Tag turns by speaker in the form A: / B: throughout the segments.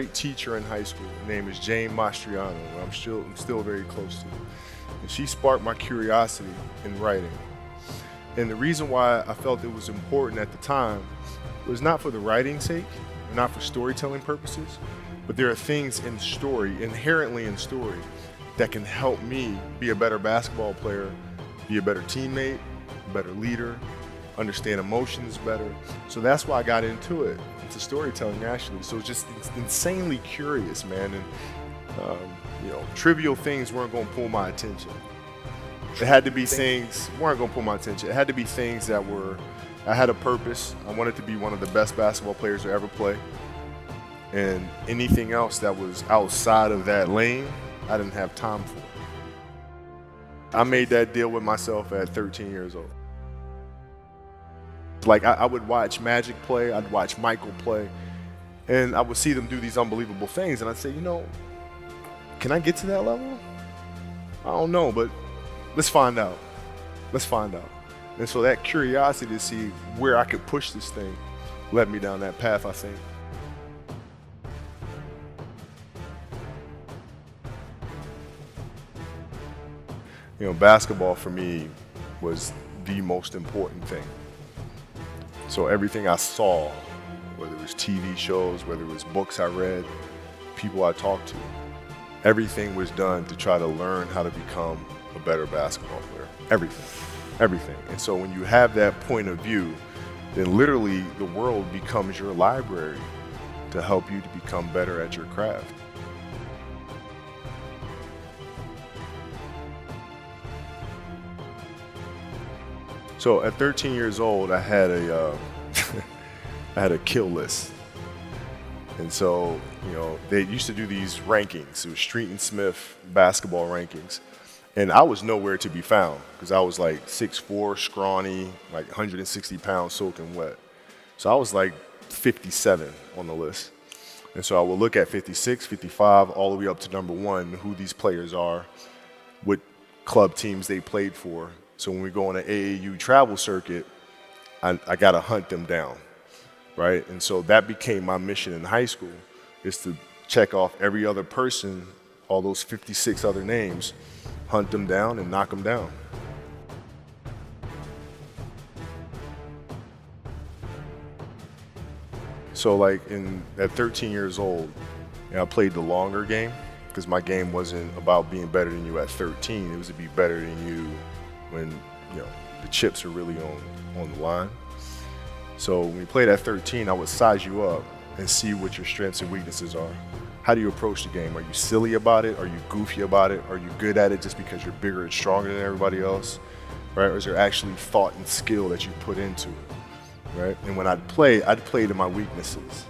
A: great teacher in high school. Her name is Jane Mastriano, who I'm still very close to. And she sparked my curiosity in writing. And the reason why I felt it was important at the time was not for the writing's sake, or not for storytelling purposes, but there are things in story, inherently in story, that can help me be a better basketball player, be a better teammate, a better leader, understand emotions better. So that's why I got into it. It's storytelling, actually. So it's just insanely curious, man. And trivial things weren't going to pull my attention. It had to be things weren't going to pull my attention. It had to be things that I had a purpose. I wanted to be one of the best basketball players to ever play. And anything else that was outside of that lane, I didn't have time for. I made that deal with myself at 13 years old. Like I would watch Magic play, I'd watch Michael play, and I would see them do these unbelievable things, and I'd say, can I get to that level? I don't know, but let's find out. Let's find out. And so that curiosity to see where I could push this thing led me down that path, I think. Basketball for me was the most important thing. So everything I saw, whether it was TV shows, whether it was books I read, people I talked to, everything was done to try to learn how to become a better basketball player. Everything. And so when you have that point of view, then literally the world becomes your library to help you to become better at your craft. So at 13 years old, I had a kill list. And so, they used to do these rankings. It was Street and Smith basketball rankings. And I was nowhere to be found because I was like 6'4", scrawny, like 160 pounds soaking wet. So I was like 57 on the list. And so I would look at 56, 55, all the way up to number 1, who these players are, what club teams they played for. So when we go on an AAU travel circuit, I got to hunt them down, right? And so that became my mission in high school, is to check off every other person, all those 56 other names, hunt them down and knock them down. So like at 13 years old, I played the longer game because my game wasn't about being better than you at 13. It was to be better than you when the chips are really on the line. So when we played at 13, I would size you up and see what your strengths and weaknesses are. How do you approach the game? Are you silly about it? Are you goofy about it? Are you good at it just because you're bigger and stronger than everybody else? Right? Or is there actually thought and skill that you put into it? Right? And when I'd play to my weaknesses.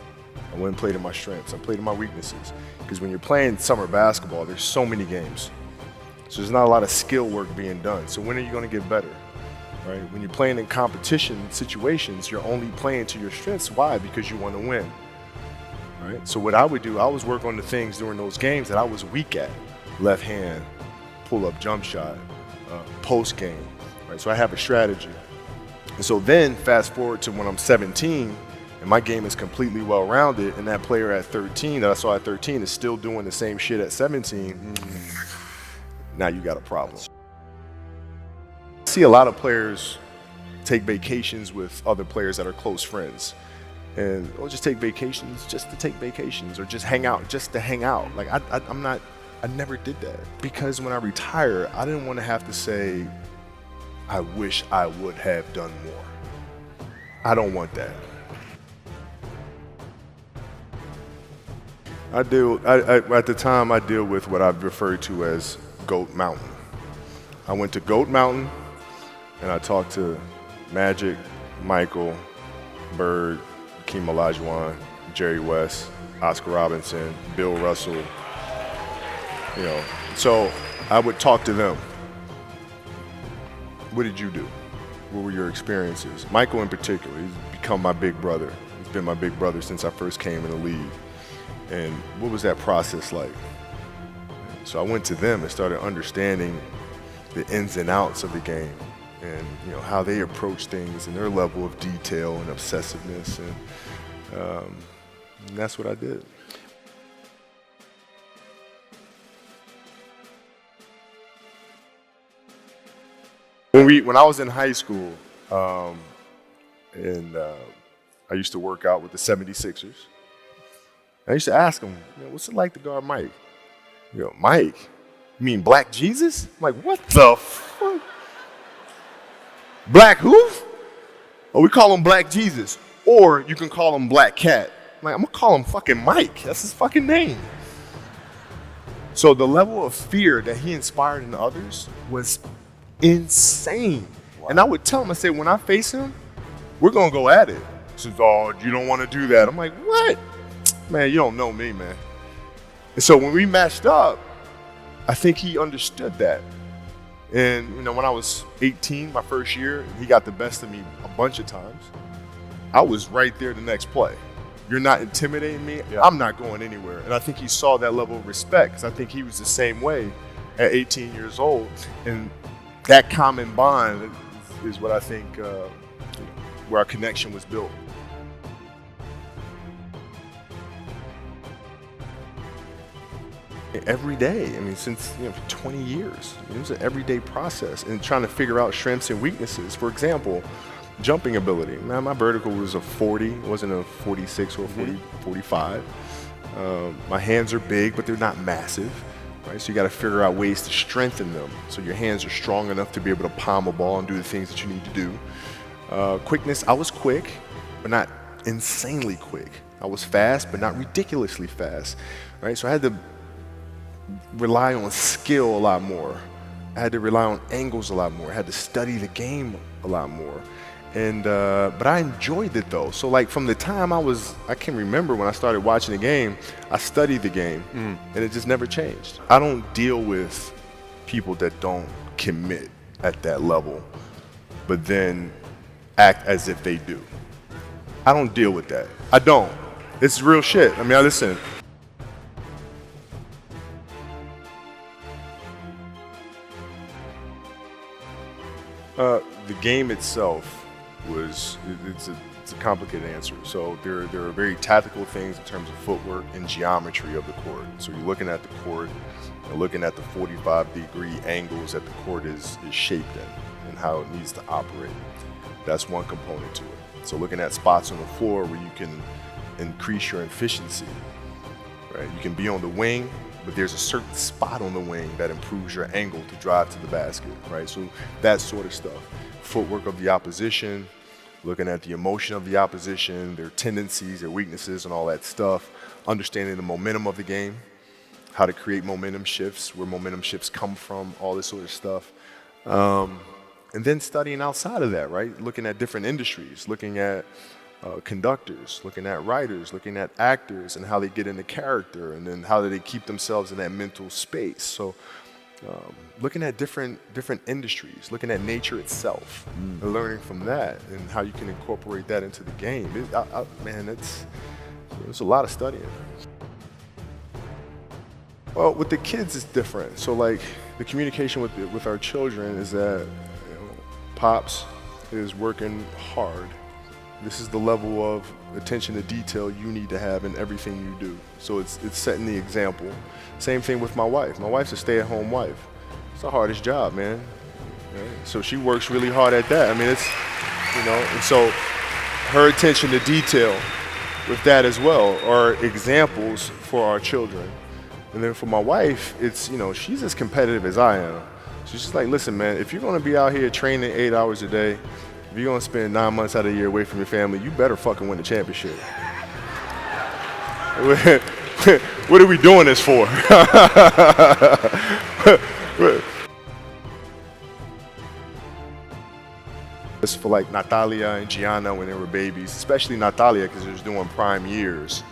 A: I wouldn't play to my strengths. I played to my weaknesses. Because when you're playing summer basketball, there's so many games. So there's not a lot of skill work being done. So when are you going to get better? Right? When you're playing in competition situations, you're only playing to your strengths. Why? Because you want to win. Right? So what I would do, I was work on the things during those games that I was weak at. Left hand, pull-up jump shot, post game. Right? So I have a strategy. And so then fast forward to when I'm 17 and my game is completely well-rounded, and that player at 13 that I saw at 13 is still doing the same shit at 17, now you got a problem. I see a lot of players take vacations with other players that are close friends. And or just take vacations just to take vacations, or just hang out just to hang out. Like I never did that, because when I retire, I didn't want to have to say, I wish I would have done more. I don't want that. At the time, I deal with what I've referred to as Goat Mountain. I went to Goat Mountain and I talked to Magic, Michael, Bird, Hakeem Olajuwon, Jerry West, Oscar Robinson, Bill Russell. So I would talk to them. What did you do? What were your experiences? Michael in particular, he's become my big brother. He's been my big brother since I first came in the league. And what was that process like? So I went to them and started understanding the ins and outs of the game, and how they approach things and their level of detail and obsessiveness, and that's what I did. When I was in high school, and I used to work out with the 76ers. I used to ask them, what's it like to guard Mike? Mike, you mean Black Jesus? I'm like, what the fuck? Black who? Oh, we call him Black Jesus. Or you can call him Black Cat. I'm like, I'm gonna call him fucking Mike. That's his fucking name. So the level of fear that he inspired in others was insane. Wow. And I would tell him, I said, when I face him, we're gonna go at it. He says, oh, you don't wanna do that. I'm like, what? Man, you don't know me, man. And so when we matched up, I think he understood that. And when I was 18, my first year, he got the best of me a bunch of times. I was right there the next play. You're not intimidating me, yeah. I'm not going anywhere. And I think he saw that level of respect, because I think he was the same way at 18 years old. And that common bond is what I think where our connection was built. Every day, since for 20 years, it was an everyday process, and trying to figure out strengths and weaknesses. For example, jumping ability. Man, my vertical was a 40, it wasn't a 46 or a 40, 45. My hands are big, but they're not massive, right? So you got to figure out ways to strengthen them, so your hands are strong enough to be able to palm a ball and do the things that you need to do. Quickness, I was quick, but not insanely quick. I was fast, but not ridiculously fast, right? So I had to rely on skill a lot more. I had to rely on angles a lot more. I had to study the game a lot more. And but I enjoyed it though. So like from the time I can remember when I started watching the game, I studied the game, and it just never changed. I don't deal with people that don't commit at that level, but then act as if they do. I don't deal with that. I don't. It's real shit. Listen. The game itself it's a complicated answer. So there are very tactical things in terms of footwork and geometry of the court. So you're looking at the court, and looking at the 45-degree angles that the court is shaped in and how it needs to operate. That's one component to it. So looking at spots on the floor where you can increase your efficiency, right? You can be on the wing, but there's a certain spot on the wing that improves your angle to drive to the basket, right? So that sort of stuff. Footwork of the opposition, looking at the emotion of the opposition, their tendencies, their weaknesses, and all that stuff. Understanding the momentum of the game, how to create momentum shifts, where momentum shifts come from, all this sort of stuff. And then studying outside of that, right? Looking at different industries, looking at conductors, looking at writers, looking at actors and how they get into character, and then how do they keep themselves in that mental space. So looking at different industries, looking at nature itself, and learning from that and how you can incorporate that into the game. Man, it's a lot of studying. Well, with the kids, it's different. So like the communication with our children is that Pops is working hard. This is the level of attention to detail you need to have in everything you do. So it's setting the example. Same thing with my wife. My wife's a stay-at-home wife. It's the hardest job, man. Right? So she works really hard at that. It's, and so her attention to detail with that as well are examples for our children. And then for my wife, it's, she's as competitive as I am. She's just like, listen, man, if you're gonna be out here training 8 hours a day, if you're gonna spend 9 months out of the year away from your family, you better fucking win the championship. What are we doing this for? It's for like Natalia and Gianna when they were babies, especially Natalia because she was doing prime years.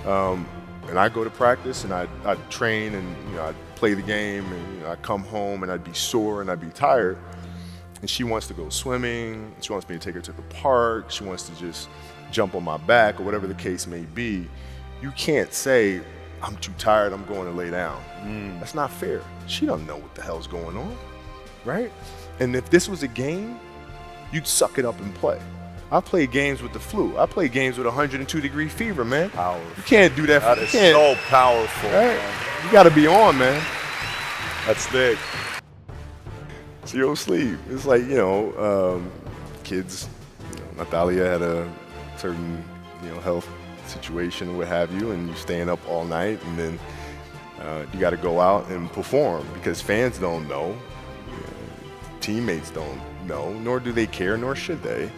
A: And I go to practice and I'd train and I'd play the game and I'd come home and I'd be sore and I'd be tired. And she wants to go swimming, she wants me to take her to the park, she wants to just jump on my back or whatever the case may be. You can't say, I'm too tired, I'm going to lay down. That's not fair. She don't know what the hell's going on, right? And if this was a game, you'd suck it up and play. I play games with the flu. I play games with 102-degree fever, man. Powerful. You can't do that.
B: That is so powerful.
A: Right? You got to be on, man.
B: That's big.
A: So you don't sleep. It's like, kids, Natalia had a certain, health situation or what have you, and you're staying up all night, and then you got to go out and perform because fans don't know, teammates don't know, nor do they care, nor should they,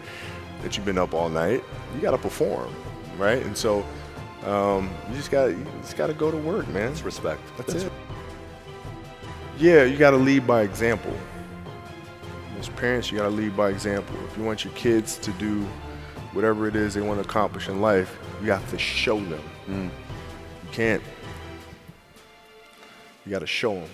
A: that you've been up all night. You got to perform, right? And so you just got to go to work, man.
B: It's respect.
A: That's it. Yeah, you got to lead by example. As parents, you got to lead by example. If you want your kids to do whatever it is they want to accomplish in life, you have to show them. You can't. You got to show them.